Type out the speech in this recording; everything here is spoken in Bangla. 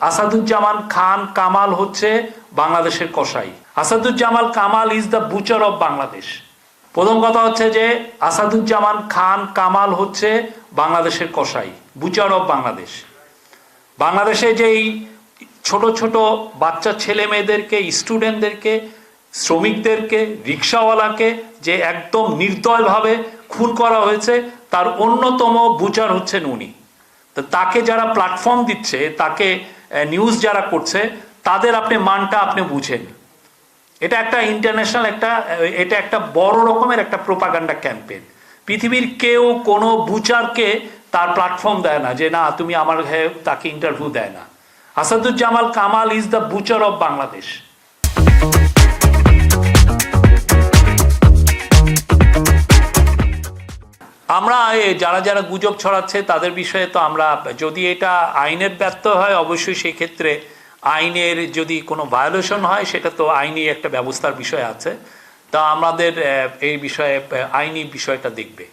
আসাদুজ্জামান খান কামাল হচ্ছে বাংলাদেশের কসাই। Asaduzzaman Kamal is the butcher of Bangladesh. প্রথম কথা হচ্ছে যে আসাদুজ্জামান খান কামাল হচ্ছে বাংলাদেশের কসাই, বুচার অফ বাংলাদেশ। বাংলাদেশে যেই ছোট ছোট বাচ্চা ছেলে মেয়েদেরকে, স্টুডেন্টদেরকে, শ্রমিকদেরকে, রিক্সাওয়ালাকে যে একদম নির্দয়ভাবে খুন করা হয়েছে, তার অন্যতম বুচার হচ্ছেন উনি। তো তাকে যারা প্ল্যাটফর্ম দিচ্ছে, তাকে নিউজ যারা করছে, তাদের আপনি মানটা আপনি বুঝেন। এটা একটা ইন্টারন্যাশনাল এটা একটা বড় রকমের একটা প্রোপাগান্ডা ক্যাম্পেইন। পৃথিবীর কেউ কোনো বুচারকে তার প্ল্যাটফর্ম দেয় না, যে না তুমি আমার তাকে ইন্টারভিউ দেয় না। Asaduzzaman Kamal is the butcher of Bangladesh. আমরা যারা যারা গুজব ছড়াচ্ছে তাদের বিষয়ে তো আমরা, যদি এটা আইনের ব্যর্থ হয় অবশ্যই সেই ক্ষেত্রে আইনের যদি কোনো ভায়োলেশন হয় সেটা তো আইনি একটা ব্যবস্থার বিষয় আছে, তা আমাদের এই বিষয়ে আইনি বিষয়টা দেখবে।